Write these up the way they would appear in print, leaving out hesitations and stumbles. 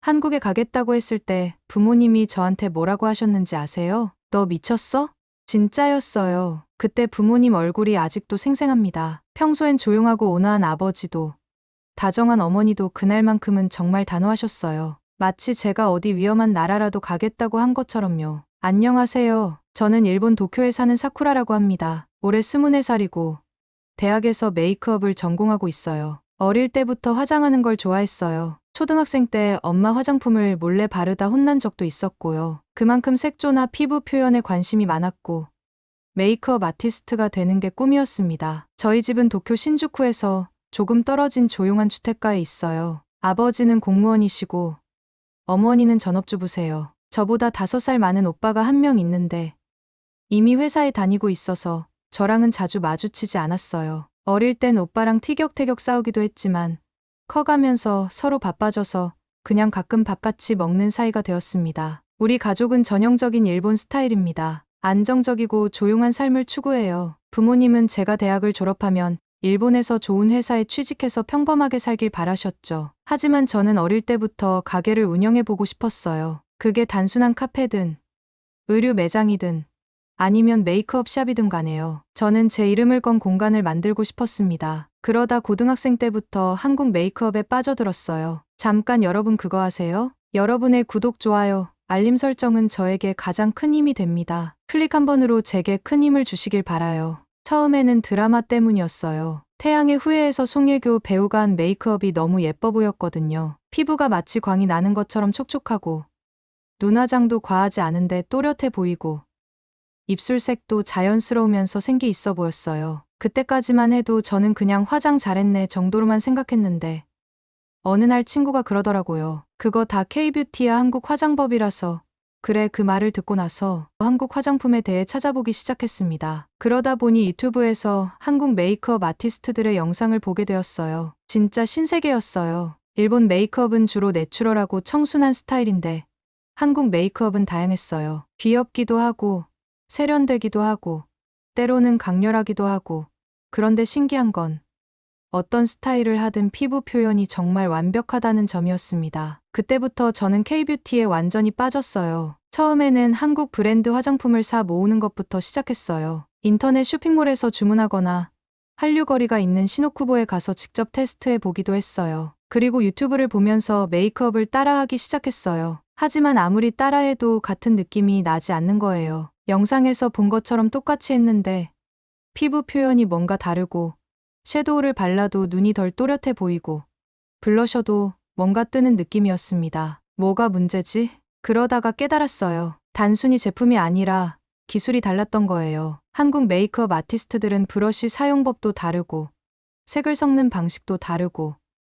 한국에 가겠다고 했을 때 부모님이 저한테 뭐라고 하셨는지 아세요? 너 미쳤어? 진짜였어요. 그때 부모님 얼굴이 아직도 생생합니다. 평소엔 조용하고 온화한 아버지도, 다정한 어머니도 그날만큼은 정말 단호하셨어요. 마치 제가 어디 위험한 나라라도 가겠다고 한 것처럼요. 안녕하세요. 저는 일본 도쿄에 사는 사쿠라라고 합니다. 올해 24살이고 대학에서 메이크업을 전공하고 있어요. 어릴 때부터 화장하는 걸 좋아했어요. 초등학생 때 엄마 화장품을 몰래 바르다 혼난 적도 있었고요. 그만큼 색조나 피부 표현에 관심이 많았고 메이크업 아티스트가 되는 게 꿈이었습니다. 저희 집은 도쿄 신주쿠에서 조금 떨어진 조용한 주택가에 있어요. 아버지는 공무원이시고 어머니는 전업주부세요. 저보다 5살 많은 오빠가 한 명 있는데 이미 회사에 다니고 있어서 저랑은 자주 마주치지 않았어요. 어릴 땐 오빠랑 티격태격 싸우기도 했지만 커가면서 서로 바빠져서 그냥 가끔 밥 같이 먹는 사이가 되었습니다. 우리 가족은 전형적인 일본 스타일입니다. 안정적이고 조용한 삶을 추구해요. 부모님은 제가 대학을 졸업하면 일본에서 좋은 회사에 취직해서 평범하게 살길 바라셨죠. 하지만 저는 어릴 때부터 가게를 운영해보고 싶었어요. 그게 단순한 카페든 의류 매장이든 아니면 메이크업 샵이든 간에요. 저는 제 이름을 건 공간을 만들고 싶었습니다. 그러다 고등학생 때부터 한국 메이크업에 빠져들었어요. 잠깐 여러분 그거 아세요? 여러분의 구독, 좋아요, 알림 설정은 저에게 가장 큰 힘이 됩니다. 클릭 한 번으로 제게 큰 힘을 주시길 바라요. 처음에는 드라마 때문이었어요. 태양의 후예에서 송혜교 배우가 한 메이크업이 너무 예뻐 보였거든요. 피부가 마치 광이 나는 것처럼 촉촉하고 눈화장도 과하지 않은데 또렷해 보이고 입술색도 자연스러우면서 생기 있어 보였어요. 그때까지만 해도 저는 그냥 화장 잘했네 정도로만 생각했는데 어느 날 친구가 그러더라고요. 그거 다 K-뷰티야 한국 화장법이라서. 그래, 그 말을 듣고 나서 한국 화장품에 대해 찾아보기 시작했습니다. 그러다 보니 유튜브에서 한국 메이크업 아티스트들의 영상을 보게 되었어요. 진짜 신세계였어요. 일본 메이크업은 주로 내추럴하고 청순한 스타일인데 한국 메이크업은 다양했어요. 귀엽기도 하고 세련되기도 하고 때로는 강렬하기도 하고 그런데 신기한 건 어떤 스타일을 하든 피부 표현이 정말 완벽하다는 점이었습니다. 그때부터 저는 K-뷰티에 완전히 빠졌어요. 처음에는 한국 브랜드 화장품을 사 모으는 것부터 시작했어요. 인터넷 쇼핑몰에서 주문하거나 한류거리가 있는 시노쿠보에 가서 직접 테스트해 보기도 했어요. 그리고 유튜브를 보면서 메이크업을 따라하기 시작했어요. 하지만 아무리 따라해도 같은 느낌이 나지 않는 거예요. 영상에서 본 것처럼 똑같이 했는데 피부 표현이 뭔가 다르고 섀도우를 발라도 눈이 덜 또렷해 보이고 블러셔도 뭔가 뜨는 느낌이었습니다. 뭐가 문제지? 그러다가 깨달았어요. 단순히 제품이 아니라 기술이 달랐던 거예요. 한국 메이크업 아티스트들은 브러쉬 사용법도 다르고 색을 섞는 방식도 다르고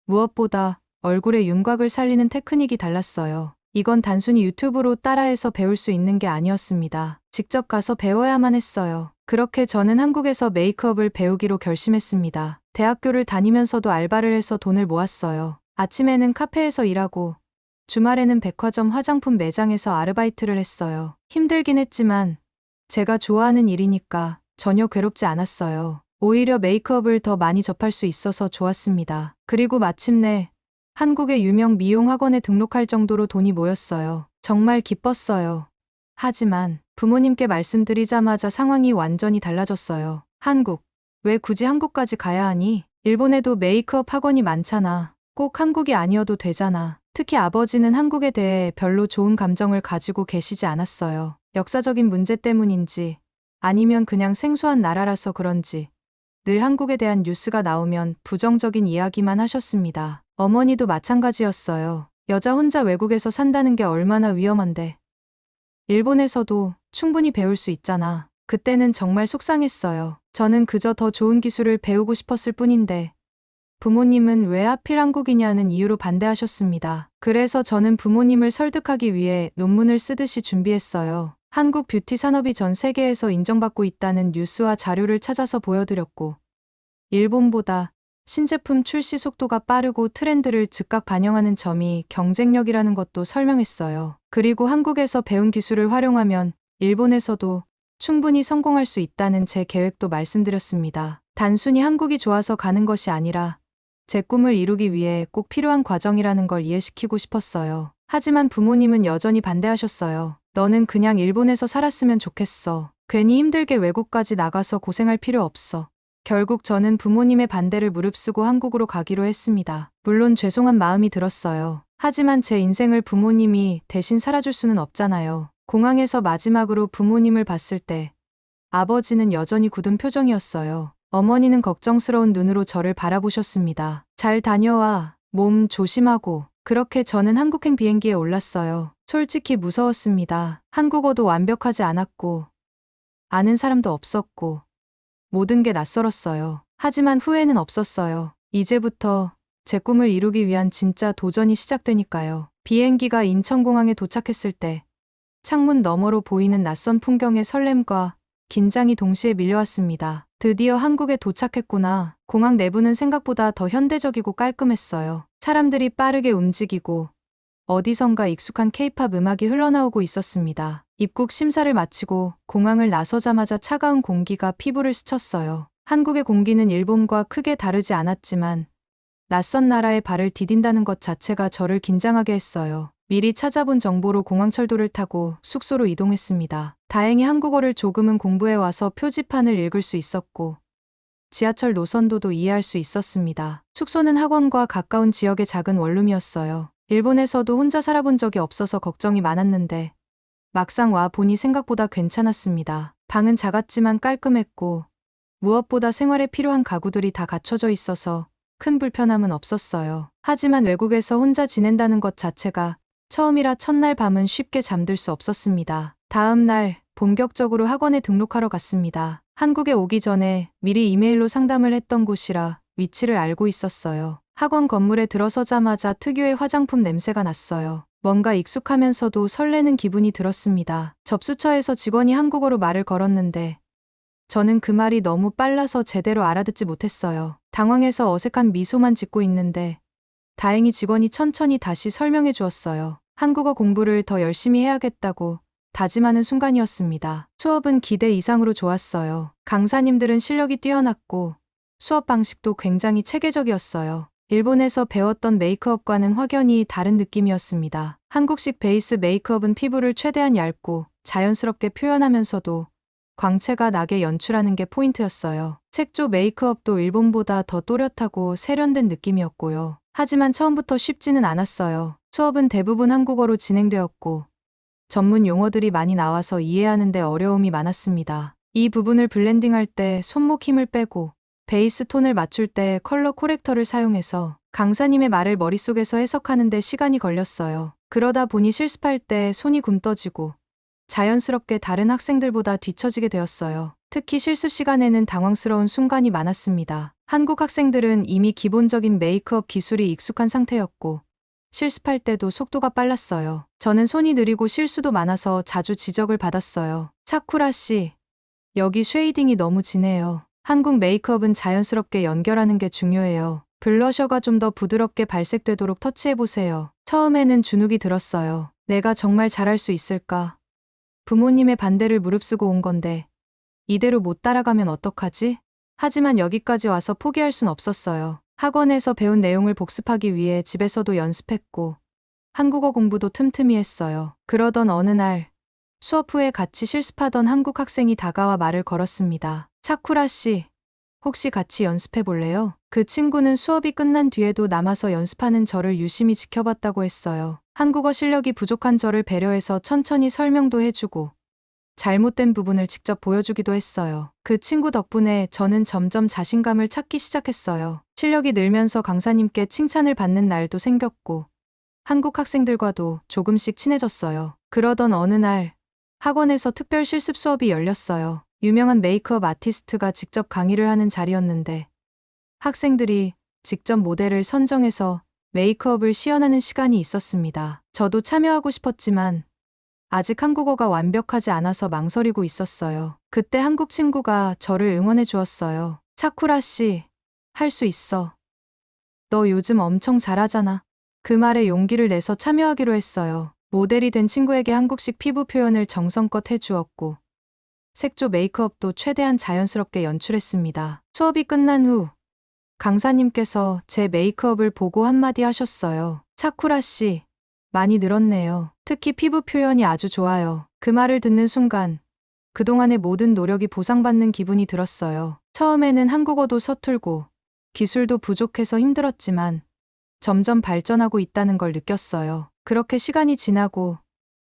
무엇보다 얼굴의 윤곽을 살리는 테크닉이 달랐어요. 이건 단순히 유튜브로 따라해서 배울 수 있는 게 아니었습니다. 직접 가서 배워야만 했어요. 그렇게 저는 한국에서 메이크업을 배우기로 결심했습니다. 대학교를 다니면서도 알바를 해서 돈을 모았어요. 아침에는 카페에서 일하고 주말에는 백화점 화장품 매장에서 아르바이트를 했어요. 힘들긴 했지만 제가 좋아하는 일이니까 전혀 괴롭지 않았어요. 오히려 메이크업을 더 많이 접할 수 있어서 좋았습니다. 그리고 마침내 한국의 유명 미용 학원에 등록할 정도로 돈이 모였어요. 정말 기뻤어요. 하지만 부모님께 말씀드리자마자 상황이 완전히 달라졌어요. 한국, 왜 굳이 한국까지 가야 하니? 일본에도 메이크업 학원이 많잖아. 꼭 한국이 아니어도 되잖아. 특히 아버지는 한국에 대해 별로 좋은 감정을 가지고 계시지 않았어요. 역사적인 문제 때문인지 아니면 그냥 생소한 나라라서 그런지 늘 한국에 대한 뉴스가 나오면 부정적인 이야기만 하셨습니다. 어머니도 마찬가지였어요. 여자 혼자 외국에서 산다는 게 얼마나 위험한데. 일본에서도 충분히 배울 수 있잖아. 그때는 정말 속상했어요. 저는 그저 더 좋은 기술을 배우고 싶었을 뿐인데 부모님은 왜 하필 한국이냐는 이유로 반대하셨습니다. 그래서 저는 부모님을 설득하기 위해 논문을 쓰듯이 준비했어요. 한국 뷰티 산업이 전 세계에서 인정받고 있다는 뉴스와 자료를 찾아서 보여드렸고 일본보다 신제품 출시 속도가 빠르고 트렌드를 즉각 반영하는 점이 경쟁력이라는 것도 설명했어요. 그리고 한국에서 배운 기술을 활용하면 일본에서도 충분히 성공할 수 있다는 제 계획도 말씀드렸습니다. 단순히 한국이 좋아서 가는 것이 아니라 제 꿈을 이루기 위해 꼭 필요한 과정이라는 걸 이해시키고 싶었어요. 하지만 부모님은 여전히 반대하셨어요. 너는 그냥 일본에서 살았으면 좋겠어. 괜히 힘들게 외국까지 나가서 고생할 필요 없어. 결국 저는 부모님의 반대를 무릅쓰고 한국으로 가기로 했습니다. 물론 죄송한 마음이 들었어요. 하지만 제 인생을 부모님이 대신 살아줄 수는 없잖아요. 공항에서 마지막으로 부모님을 봤을 때 아버지는 여전히 굳은 표정이었어요. 어머니는 걱정스러운 눈으로 저를 바라보셨습니다. 잘 다녀와. 몸 조심하고. 그렇게 저는 한국행 비행기에 올랐어요. 솔직히 무서웠습니다. 한국어도 완벽하지 않았고 아는 사람도 없었고 모든 게 낯설었어요. 하지만 후회는 없었어요. 이제부터 제 꿈을 이루기 위한 진짜 도전이 시작되니까요. 비행기가 인천공항에 도착했을 때 창문 너머로 보이는 낯선 풍경의 설렘과 긴장이 동시에 밀려왔습니다. 드디어 한국에 도착했구나. 공항 내부는 생각보다 더 현대적이고 깔끔했어요. 사람들이 빠르게 움직이고 어디선가 익숙한 케이팝 음악이 흘러나오고 있었습니다. 입국 심사를 마치고 공항을 나서자마자 차가운 공기가 피부를 스쳤어요. 한국의 공기는 일본과 크게 다르지 않았지만 낯선 나라에 발을 디딘다는 것 자체가 저를 긴장하게 했어요. 미리 찾아본 정보로 공항철도를 타고 숙소로 이동했습니다. 다행히 한국어를 조금은 공부해 와서 표지판을 읽을 수 있었고 지하철 노선도도 이해할 수 있었습니다. 숙소는 학원과 가까운 지역의 작은 원룸이었어요. 일본에서도 혼자 살아본 적이 없어서 걱정이 많았는데 막상 와 보니 생각보다 괜찮았습니다. 방은 작았지만 깔끔했고 무엇보다 생활에 필요한 가구들이 다 갖춰져 있어서 큰 불편함은 없었어요. 하지만 외국에서 혼자 지낸다는 것 자체가 처음이라 첫날 밤은 쉽게 잠들 수 없었습니다. 다음 날 본격적으로 학원에 등록하러 갔습니다. 한국에 오기 전에 미리 이메일로 상담을 했던 곳이라 위치를 알고 있었어요. 학원 건물에 들어서자마자 특유의 화장품 냄새가 났어요. 뭔가 익숙하면서도 설레는 기분이 들었습니다. 접수처에서 직원이 한국어로 말을 걸었는데 저는 그 말이 너무 빨라서 제대로 알아듣지 못했어요. 당황해서 어색한 미소만 짓고 있는데 다행히 직원이 천천히 다시 설명해 주었어요. 한국어 공부를 더 열심히 해야겠다고 다짐하는 순간이었습니다. 수업은 기대 이상으로 좋았어요. 강사님들은 실력이 뛰어났고 수업 방식도 굉장히 체계적이었어요. 일본에서 배웠던 메이크업과는 확연히 다른 느낌이었습니다. 한국식 베이스 메이크업은 피부를 최대한 얇고 자연스럽게 표현하면서도 광채가 나게 연출하는 게 포인트였어요. 색조 메이크업도 일본보다 더 또렷하고 세련된 느낌이었고요. 하지만 처음부터 쉽지는 않았어요. 수업은 대부분 한국어로 진행되었고 전문 용어들이 많이 나와서 이해하는 데 어려움이 많았습니다. 이 부분을 블렌딩할 때 손목 힘을 빼고 베이스 톤을 맞출 때 컬러 코렉터를 사용해서 강사님의 말을 머릿속에서 해석하는 데 시간이 걸렸어요. 그러다 보니 실습할 때 손이 굼떠지고 자연스럽게 다른 학생들보다 뒤처지게 되었어요. 특히 실습 시간에는 당황스러운 순간이 많았습니다. 한국 학생들은 이미 기본적인 메이크업 기술이 익숙한 상태였고 실습할 때도 속도가 빨랐어요. 저는 손이 느리고 실수도 많아서 자주 지적을 받았어요. 사쿠라 씨, 여기 쉐이딩이 너무 진해요. 한국 메이크업은 자연스럽게 연결하는 게 중요해요. 블러셔가 좀 더 부드럽게 발색되도록 터치해보세요. 처음에는 주눅이 들었어요. 내가 정말 잘할 수 있을까? 부모님의 반대를 무릅쓰고 온 건데 이대로 못 따라가면 어떡하지? 하지만 여기까지 와서 포기할 순 없었어요. 학원에서 배운 내용을 복습하기 위해 집에서도 연습했고 한국어 공부도 틈틈이 했어요. 그러던 어느 날 수업 후에 같이 실습하던 한국 학생이 다가와 말을 걸었습니다. 사쿠라 씨, 혹시 같이 연습해 볼래요? 그 친구는 수업이 끝난 뒤에도 남아서 연습하는 저를 유심히 지켜봤다고 했어요. 한국어 실력이 부족한 저를 배려해서 천천히 설명도 해주고 잘못된 부분을 직접 보여주기도 했어요. 그 친구 덕분에 저는 점점 자신감을 찾기 시작했어요. 실력이 늘면서 강사님께 칭찬을 받는 날도 생겼고 한국 학생들과도 조금씩 친해졌어요. 그러던 어느 날 학원에서 특별 실습 수업이 열렸어요. 유명한 메이크업 아티스트가 직접 강의를 하는 자리였는데 학생들이 직접 모델을 선정해서 메이크업을 시연하는 시간이 있었습니다. 저도 참여하고 싶었지만 아직 한국어가 완벽하지 않아서 망설이고 있었어요. 그때 한국 친구가 저를 응원해 주었어요. 사쿠라 씨, 할 수 있어. 너 요즘 엄청 잘하잖아. 그 말에 용기를 내서 참여하기로 했어요. 모델이 된 친구에게 한국식 피부 표현을 정성껏 해주었고 색조 메이크업도 최대한 자연스럽게 연출했습니다. 수업이 끝난 후 강사님께서 제 메이크업을 보고 한마디 하셨어요. 사쿠라 씨, 많이 늘었네요. 특히 피부 표현이 아주 좋아요. 그 말을 듣는 순간 그동안의 모든 노력이 보상받는 기분이 들었어요. 처음에는 한국어도 서툴고 기술도 부족해서 힘들었지만 점점 발전하고 있다는 걸 느꼈어요. 그렇게 시간이 지나고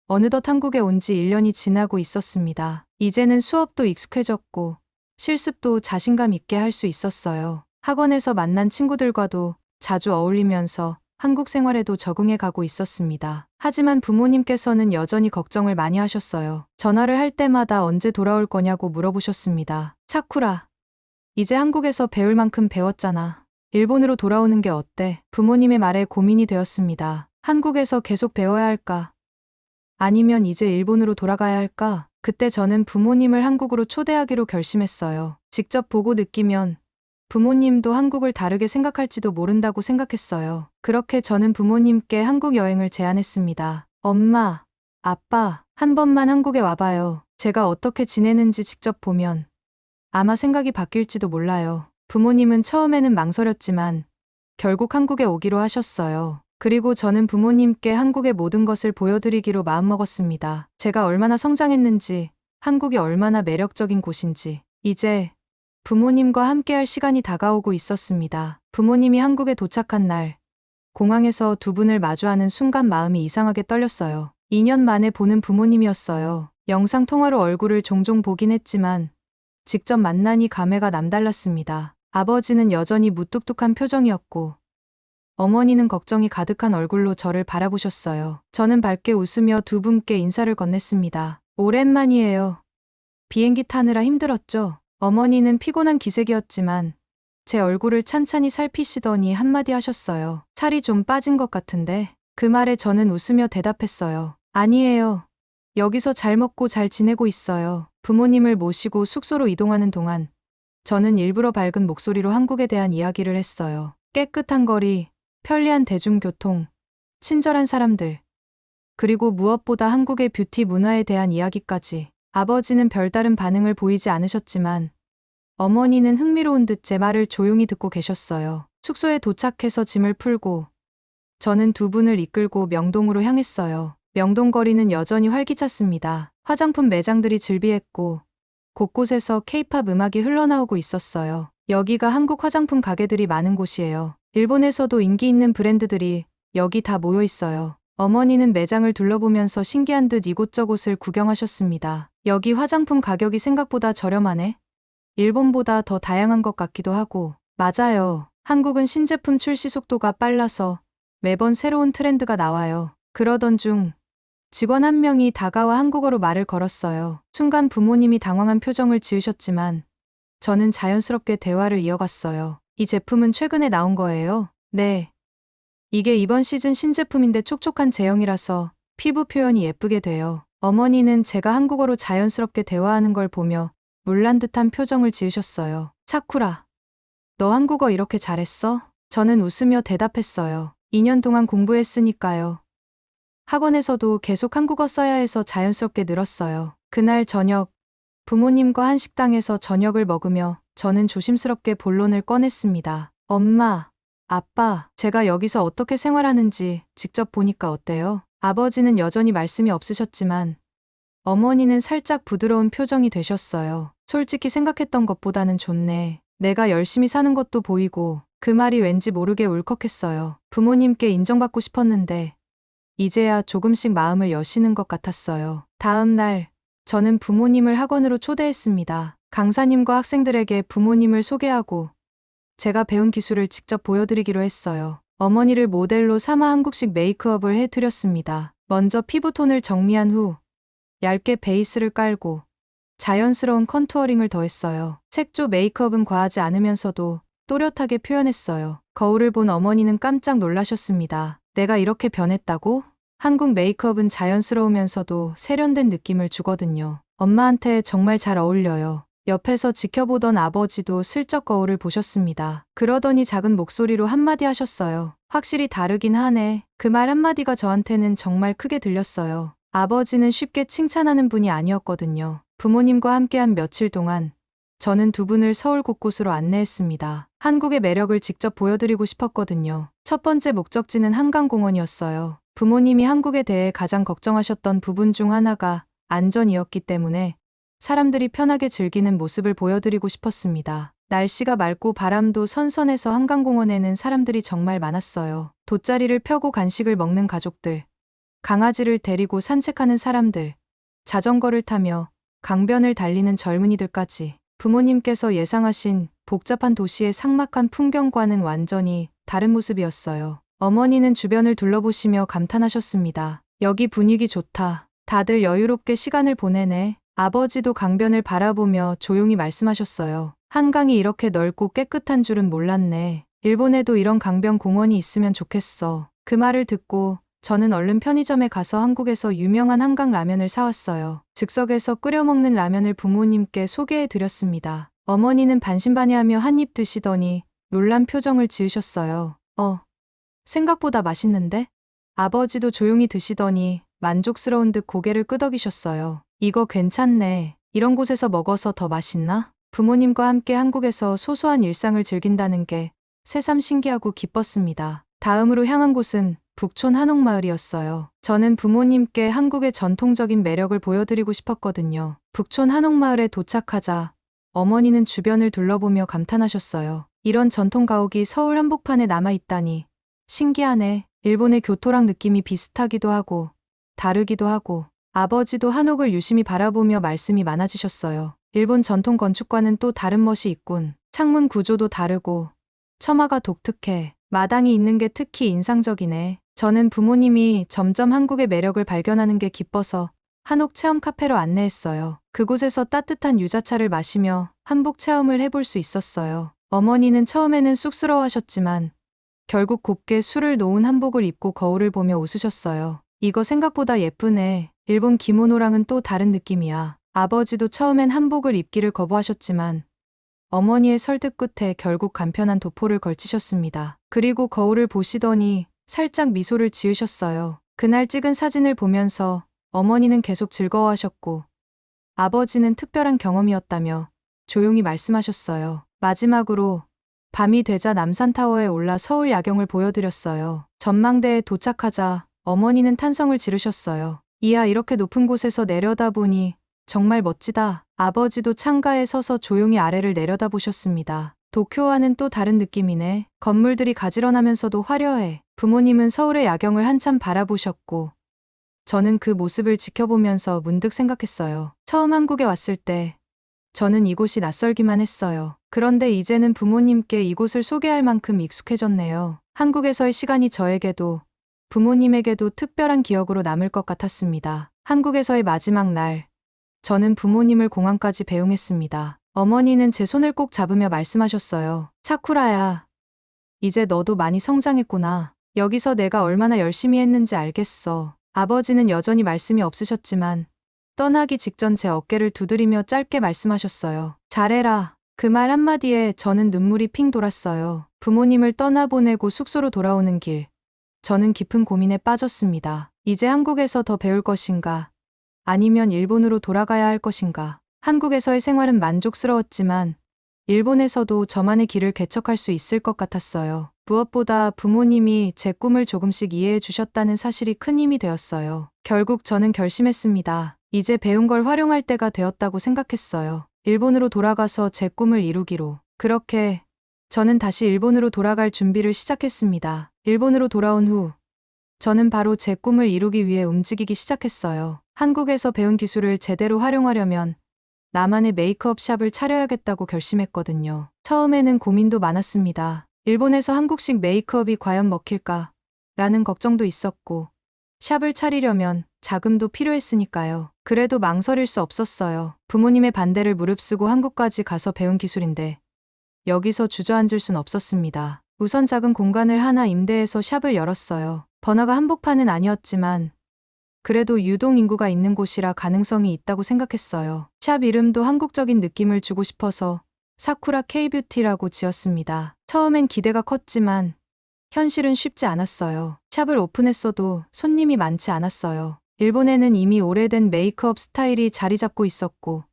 어느덧 한국에 온 지 1년이 지나고 있었습니다. 이제는 수업도 익숙해졌고 실습도 자신감 있게 할 수 있었어요. 학원에서 만난 친구들과도 자주 어울리면서 한국 생활에도 적응해 가고 있었습니다. 하지만 부모님께서는 여전히 걱정을 많이 하셨어요. 전화를 할 때마다 언제 돌아올 거냐고 물어보셨습니다. 차쿠라, 이제 한국에서 배울 만큼 배웠잖아. 일본으로 돌아오는 게 어때? 부모님의 말에 고민이 되었습니다. 한국에서 계속 배워야 할까? 아니면 이제 일본으로 돌아가야 할까? 그때 저는 부모님을 한국으로 초대하기로 결심했어요. 직접 보고 느끼면 부모님도 한국을 다르게 생각할지도 모른다고 생각했어요. 그렇게 저는 부모님께 한국 여행을 제안했습니다. 엄마, 아빠, 한 번만 한국에 와봐요. 제가 어떻게 지내는지 직접 보면 아마 생각이 바뀔지도 몰라요. 부모님은 처음에는 망설였지만 결국 한국에 오기로 하셨어요. 그리고 저는 부모님께 한국의 모든 것을 보여드리기로 마음먹었습니다. 제가 얼마나 성장했는지, 한국이 얼마나 매력적인 곳인지. 이제 부모님과 함께할 시간이 다가오고 있었습니다. 부모님이 한국에 도착한 날, 공항에서 두 분을 마주하는 순간 마음이 이상하게 떨렸어요. 2년 만에 보는 부모님이었어요. 영상 통화로 얼굴을 종종 보긴 했지만 직접 만나니 감회가 남달랐습니다. 아버지는 여전히 무뚝뚝한 표정이었고 어머니는 걱정이 가득한 얼굴로 저를 바라보셨어요. 저는 밝게 웃으며 두 분께 인사를 건넸습니다. 오랜만이에요. 비행기 타느라 힘들었죠? 어머니는 피곤한 기색이었지만 제 얼굴을 찬찬히 살피시더니 한마디 하셨어요. 살이 좀 빠진 것 같은데? 그 말에 저는 웃으며 대답했어요. 아니에요. 여기서 잘 먹고 잘 지내고 있어요. 부모님을 모시고 숙소로 이동하는 동안 저는 일부러 밝은 목소리로 한국에 대한 이야기를 했어요. 깨끗한 거리, 편리한 대중교통, 친절한 사람들, 그리고 무엇보다 한국의 뷰티 문화에 대한 이야기까지. 아버지는 별다른 반응을 보이지 않으셨지만 어머니는 흥미로운 듯 제 말을 조용히 듣고 계셨어요. 숙소에 도착해서 짐을 풀고 저는 두 분을 이끌고 명동으로 향했어요. 명동 거리는 여전히 활기찼습니다. 화장품 매장들이 즐비했고 곳곳에서 케이팝 음악이 흘러나오고 있었어요. 여기가 한국 화장품 가게들이 많은 곳이에요. 일본에서도 인기 있는 브랜드들이 여기 다 모여 있어요. 어머니는 매장을 둘러보면서 신기한 듯 이곳저곳을 구경하셨습니다. 여기 화장품 가격이 생각보다 저렴하네. 일본보다 더 다양한 것 같기도 하고. 맞아요. 한국은 신제품 출시 속도가 빨라서 매번 새로운 트렌드가 나와요. 그러던 중 직원 한 명이 다가와 한국어로 말을 걸었어요. 순간 부모님이 당황한 표정을 지으셨지만 저는 자연스럽게 대화를 이어갔어요. 이 제품은 최근에 나온 거예요? 네. 이게 이번 시즌 신제품인데 촉촉한 제형이라서 피부 표현이 예쁘게 돼요. 어머니는 제가 한국어로 자연스럽게 대화하는 걸 보며 놀란 듯한 표정을 지으셨어요. 차쿠라, 너 한국어 이렇게 잘했어? 저는 웃으며 대답했어요. 2년 동안 공부했으니까요. 학원에서도 계속 한국어 써야 해서 자연스럽게 늘었어요. 그날 저녁, 부모님과 한 식당에서 저녁을 먹으며 저는 조심스럽게 본론을 꺼냈습니다. 엄마, 아빠, 제가 여기서 어떻게 생활하는지 직접 보니까 어때요? 아버지는 여전히 말씀이 없으셨지만 어머니는 살짝 부드러운 표정이 되셨어요. 솔직히 생각했던 것보다는 좋네. 내가 열심히 사는 것도 보이고. 그 말이 왠지 모르게 울컥했어요. 부모님께 인정받고 싶었는데 이제야 조금씩 마음을 여시는 것 같았어요. 다음 날 저는 부모님을 학원으로 초대했습니다. 강사님과 학생들에게 부모님을 소개하고 제가 배운 기술을 직접 보여드리기로 했어요. 어머니를 모델로 삼아 한국식 메이크업을 해드렸습니다. 먼저 피부톤을 정리한 후 얇게 베이스를 깔고 자연스러운 컨투어링을 더했어요. 색조 메이크업은 과하지 않으면서도 또렷하게 표현했어요. 거울을 본 어머니는 깜짝 놀라셨습니다. 내가 이렇게 변했다고? 한국 메이크업은 자연스러우면서도 세련된 느낌을 주거든요. 엄마한테 정말 잘 어울려요. 옆에서 지켜보던 아버지도 슬쩍 거울을 보셨습니다. 그러더니 작은 목소리로 한마디 하셨어요. 확실히 다르긴 하네. 그 말 한마디가 저한테는 정말 크게 들렸어요. 아버지는 쉽게 칭찬하는 분이 아니었거든요. 부모님과 함께한 며칠 동안 저는 두 분을 서울 곳곳으로 안내했습니다. 한국의 매력을 직접 보여드리고 싶었거든요. 첫 번째 목적지는 한강공원이었어요. 부모님이 한국에 대해 가장 걱정하셨던 부분 중 하나가 안전이었기 때문에 사람들이 편하게 즐기는 모습을 보여드리고 싶었습니다. 날씨가 맑고 바람도 선선해서 한강공원에는 사람들이 정말 많았어요. 돗자리를 펴고 간식을 먹는 가족들, 강아지를 데리고 산책하는 사람들, 자전거를 타며 강변을 달리는 젊은이들까지. 부모님께서 예상하신 복잡한 도시의 삭막한 풍경과는 완전히 다른 모습이었어요. 어머니는 주변을 둘러보시며 감탄하셨습니다. 여기 분위기 좋다. 다들 여유롭게 시간을 보내네. 아버지도 강변을 바라보며 조용히 말씀하셨어요. 한강이 이렇게 넓고 깨끗한 줄은 몰랐네. 일본에도 이런 강변 공원이 있으면 좋겠어. 그 말을 듣고 저는 얼른 편의점에 가서 한국에서 유명한 한강 라면을 사왔어요. 즉석에서 끓여 먹는 라면을 부모님께 소개해 드렸습니다. 어머니는 반신반의하며 한 입 드시더니 놀란 표정을 지으셨어요. 생각보다 맛있는데? 아버지도 조용히 드시더니 만족스러운 듯 고개를 끄덕이셨어요. 이거 괜찮네. 이런 곳에서 먹어서 더 맛있나? 부모님과 함께 한국에서 소소한 일상을 즐긴다는 게 새삼 신기하고 기뻤습니다. 다음으로 향한 곳은 북촌 한옥마을이었어요. 저는 부모님께 한국의 전통적인 매력을 보여드리고 싶었거든요. 북촌 한옥마을에 도착하자 어머니는 주변을 둘러보며 감탄하셨어요. 이런 전통 가옥이 서울 한복판에 남아있다니. 신기하네. 일본의 교토랑 느낌이 비슷하기도 하고 다르기도 하고. 아버지도 한옥을 유심히 바라보며 말씀이 많아지셨어요. 일본 전통 건축과는 또 다른 멋이 있군. 창문 구조도 다르고 처마가 독특해. 마당이 있는 게 특히 인상적이네. 저는 부모님이 점점 한국의 매력을 발견하는 게 기뻐서 한옥 체험 카페로 안내했어요. 그곳에서 따뜻한 유자차를 마시며 한복 체험을 해볼 수 있었어요. 어머니는 처음에는 쑥스러워하셨지만 결국 곱게 술을 놓은 한복을 입고 거울을 보며 웃으셨어요. 이거 생각보다 예쁘네. 일본 기모노랑은 또 다른 느낌이야. 아버지도 처음엔 한복을 입기를 거부하셨지만 어머니의 설득 끝에 결국 간편한 도포를 걸치셨습니다. 그리고 거울을 보시더니 살짝 미소를 지으셨어요. 그날 찍은 사진을 보면서 어머니는 계속 즐거워하셨고 아버지는 특별한 경험이었다며 조용히 말씀하셨어요. 마지막으로 밤이 되자 남산타워에 올라 서울 야경을 보여드렸어요. 전망대에 도착하자 어머니는 탄성을 지르셨어요. 이야, 이렇게 높은 곳에서 내려다보니 정말 멋지다. 아버지도 창가에 서서 조용히 아래를 내려다보셨습니다. 도쿄와는 또 다른 느낌이네. 건물들이 가지런하면서도 화려해. 부모님은 서울의 야경을 한참 바라보셨고 저는 그 모습을 지켜보면서 문득 생각했어요. 처음 한국에 왔을 때 저는 이곳이 낯설기만 했어요. 그런데 이제는 부모님께 이곳을 소개할 만큼 익숙해졌네요. 한국에서의 시간이 저에게도 부모님에게도 특별한 기억으로 남을 것 같았습니다. 한국에서의 마지막 날, 저는 부모님을 공항까지 배웅했습니다. 어머니는 제 손을 꼭 잡으며 말씀하셨어요. 사쿠라야, 이제 너도 많이 성장했구나. 여기서 내가 얼마나 열심히 했는지 알겠어. 아버지는 여전히 말씀이 없으셨지만 떠나기 직전 제 어깨를 두드리며 짧게 말씀하셨어요. 잘해라. 그 말 한마디에 저는 눈물이 핑 돌았어요. 부모님을 떠나보내고 숙소로 돌아오는 길, 저는 깊은 고민에 빠졌습니다. 이제 한국에서 더 배울 것인가? 아니면 일본으로 돌아가야 할 것인가? 한국에서의 생활은 만족스러웠지만 일본에서도 저만의 길을 개척할 수 있을 것 같았어요. 무엇보다 부모님이 제 꿈을 조금씩 이해해 주셨다는 사실이 큰 힘이 되었어요. 결국 저는 결심했습니다. 이제 배운 걸 활용할 때가 되었다고 생각했어요. 일본으로 돌아가서 제 꿈을 이루기로. 그렇게 저는 다시 일본으로 돌아갈 준비를 시작했습니다. 일본으로 돌아온 후 저는 바로 제 꿈을 이루기 위해 움직이기 시작했어요. 한국에서 배운 기술을 제대로 활용하려면 나만의 메이크업 샵을 차려야겠다고 결심했거든요. 처음에는 고민도 많았습니다. 일본에서 한국식 메이크업이 과연 먹힐까? 라는 걱정도 있었고 샵을 차리려면 자금도 필요했으니까요. 그래도 망설일 수 없었어요. 부모님의 반대를 무릅쓰고 한국까지 가서 배운 기술인데 여기서 주저앉을 순 없었습니다. 우선 작은 공간을 하나 임대해서 샵을 열었어요. 번화가 한복판은 아니었지만 그래도 유동 인구가 있는 곳이라 가능성이 있다고 생각했어요. 샵 이름도 한국적인 느낌을 주고 싶어서 사쿠라 K뷰티라고 지었습니다. 처음엔 기대가 컸지만 현실은 쉽지 않았어요. 샵을 오픈했어도 손님이 많지 않았어요. 일본에는 이미 오래된 메이크업 스타일이 자리 잡고 있었고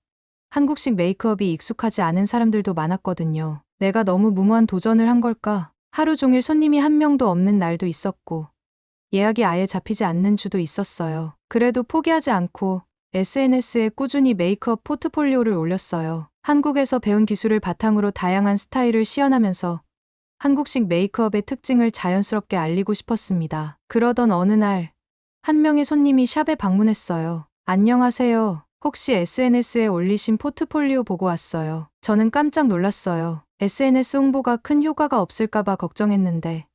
한국식 메이크업이 익숙하지 않은 사람들도 많았거든요. 내가 너무 무모한 도전을 한 걸까? 하루 종일 손님이 한 명도 없는 날도 있었고 예약이 아예 잡히지 않는 주도 있었어요. 그래도 포기하지 않고 SNS에 꾸준히 메이크업 포트폴리오를 올렸어요. 한국에서 배운 기술을 바탕으로 다양한 스타일을 시연하면서 한국식 메이크업의 특징을 자연스럽게 알리고 싶었습니다. 그러던 어느 날, 한 명의 손님이 샵에 방문했어요. 안녕하세요. 혹시 SNS에 올리신 포트폴리오 보고 왔어요. 저는 깜짝 놀랐어요. SNS 홍보가 큰 효과가 없을까봐 걱정했는데,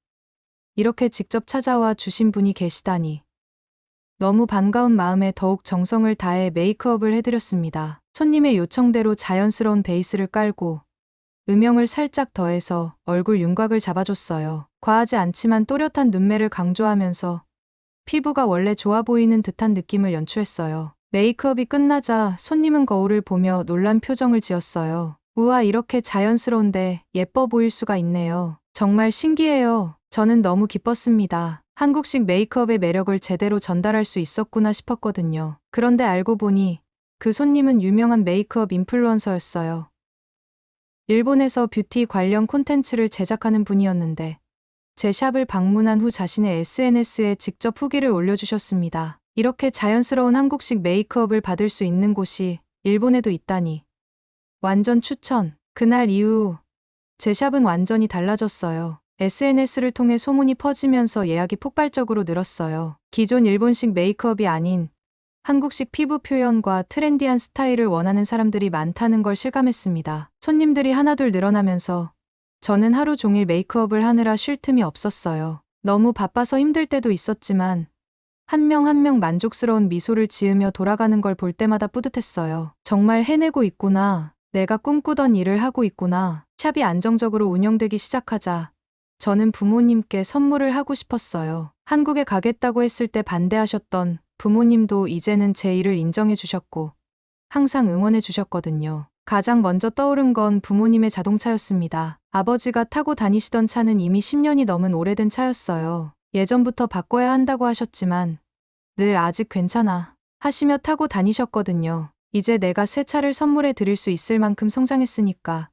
이렇게 직접 찾아와 주신 분이 계시다니. 너무 반가운 마음에 더욱 정성을 다해 메이크업을 해드렸습니다. 손님의 요청대로 자연스러운 베이스를 깔고 음영을 살짝 더해서 얼굴 윤곽을 잡아줬어요. 과하지 않지만 또렷한 눈매를 강조하면서 피부가 원래 좋아 보이는 듯한 느낌을 연출했어요. 메이크업이 끝나자 손님은 거울을 보며 놀란 표정을 지었어요. 우와, 이렇게 자연스러운데 예뻐 보일 수가 있네요. 정말 신기해요. 저는 너무 기뻤습니다. 한국식 메이크업의 매력을 제대로 전달할 수 있었구나 싶었거든요. 그런데 알고 보니 그 손님은 유명한 메이크업 인플루언서였어요. 일본에서 뷰티 관련 콘텐츠를 제작하는 분이었는데 제 샵을 방문한 후 자신의 SNS에 직접 후기를 올려주셨습니다. 이렇게 자연스러운 한국식 메이크업을 받을 수 있는 곳이 일본에도 있다니. 완전 추천. 그날 이후 제 샵은 완전히 달라졌어요. SNS를 통해 소문이 퍼지면서 예약이 폭발적으로 늘었어요. 기존 일본식 메이크업이 아닌 한국식 피부 표현과 트렌디한 스타일을 원하는 사람들이 많다는 걸 실감했습니다. 손님들이 하나둘 늘어나면서 저는 하루 종일 메이크업을 하느라 쉴 틈이 없었어요. 너무 바빠서 힘들 때도 있었지만 한 명 한 명 만족스러운 미소를 지으며 돌아가는 걸 볼 때마다 뿌듯했어요. 정말 해내고 있구나. 내가 꿈꾸던 일을 하고 있구나. 샵이 안정적으로 운영되기 시작하자 저는 부모님께 선물을 하고 싶었어요. 한국에 가겠다고 했을 때 반대하셨던 부모님도 이제는 제 일을 인정해 주셨고 항상 응원해 주셨거든요. 가장 먼저 떠오른 건 부모님의 자동차였습니다. 아버지가 타고 다니시던 차는 이미 10년이 넘은 오래된 차였어요. 예전부터 바꿔야 한다고 하셨지만 늘 아직 괜찮아 하시며 타고 다니셨거든요. 이제 내가 새 차를 선물해 드릴 수 있을 만큼 성장했으니까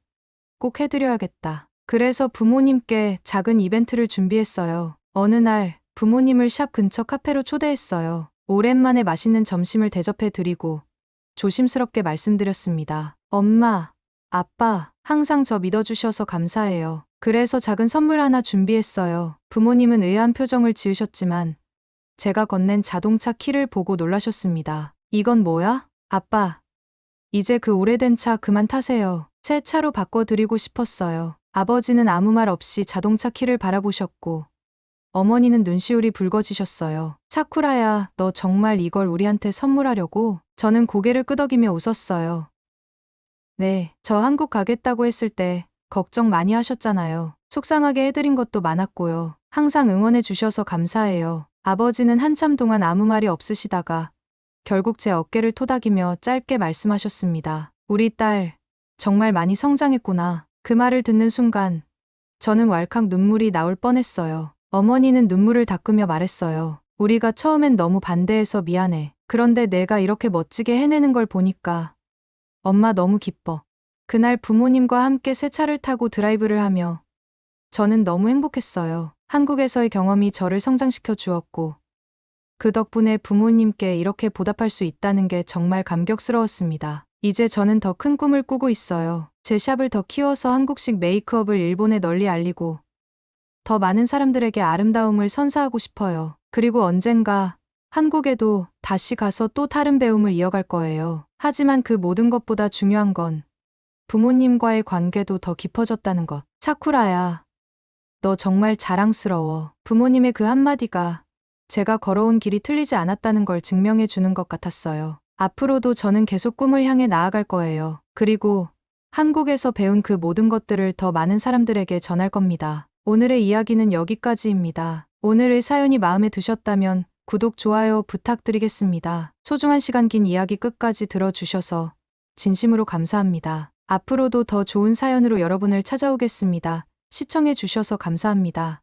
꼭 해드려야겠다. 그래서 부모님께 작은 이벤트를 준비했어요. 어느 날 부모님을 샵 근처 카페로 초대했어요. 오랜만에 맛있는 점심을 대접해 드리고 조심스럽게 말씀드렸습니다. 엄마, 아빠, 항상 저 믿어주셔서 감사해요. 그래서 작은 선물 하나 준비했어요. 부모님은 의아한 표정을 지으셨지만 제가 건넨 자동차 키를 보고 놀라셨습니다. 이건 뭐야? 아빠, 이제 그 오래된 차 그만 타세요. 새 차로 바꿔드리고 싶었어요. 아버지는 아무 말 없이 자동차 키를 바라보셨고 어머니는 눈시울이 붉어지셨어요. 사쿠라야, 너 정말 이걸 우리한테 선물하려고? 저는 고개를 끄덕이며 웃었어요. 네, 저 한국 가겠다고 했을 때 걱정 많이 하셨잖아요. 속상하게 해드린 것도 많았고요. 항상 응원해 주셔서 감사해요. 아버지는 한참 동안 아무 말이 없으시다가 결국 제 어깨를 토닥이며 짧게 말씀하셨습니다. 우리 딸, 정말 많이 성장했구나. 그 말을 듣는 순간 저는 왈칵 눈물이 나올 뻔했어요. 어머니는 눈물을 닦으며 말했어요. 우리가 처음엔 너무 반대해서 미안해. 그런데 내가 이렇게 멋지게 해내는 걸 보니까 엄마 너무 기뻐. 그날 부모님과 함께 새 차를 타고 드라이브를 하며 저는 너무 행복했어요. 한국에서의 경험이 저를 성장시켜 주었고 그 덕분에 부모님께 이렇게 보답할 수 있다는 게 정말 감격스러웠습니다. 이제 저는 더 큰 꿈을 꾸고 있어요. 제 샵을 더 키워서 한국식 메이크업을 일본에 널리 알리고 더 많은 사람들에게 아름다움을 선사하고 싶어요. 그리고 언젠가 한국에도 다시 가서 또 다른 배움을 이어갈 거예요. 하지만 그 모든 것보다 중요한 건 부모님과의 관계도 더 깊어졌다는 것. 사쿠라야, 너 정말 자랑스러워. 부모님의 그 한마디가 제가 걸어온 길이 틀리지 않았다는 걸 증명해 주는 것 같았어요. 앞으로도 저는 계속 꿈을 향해 나아갈 거예요. 그리고 한국에서 배운 그 모든 것들을 더 많은 사람들에게 전할 겁니다. 오늘의 이야기는 여기까지입니다. 오늘의 사연이 마음에 드셨다면 구독, 좋아요 부탁드리겠습니다. 소중한 시간 긴 이야기 끝까지 들어주셔서 진심으로 감사합니다. 앞으로도 더 좋은 사연으로 여러분을 찾아오겠습니다. 시청해 주셔서 감사합니다.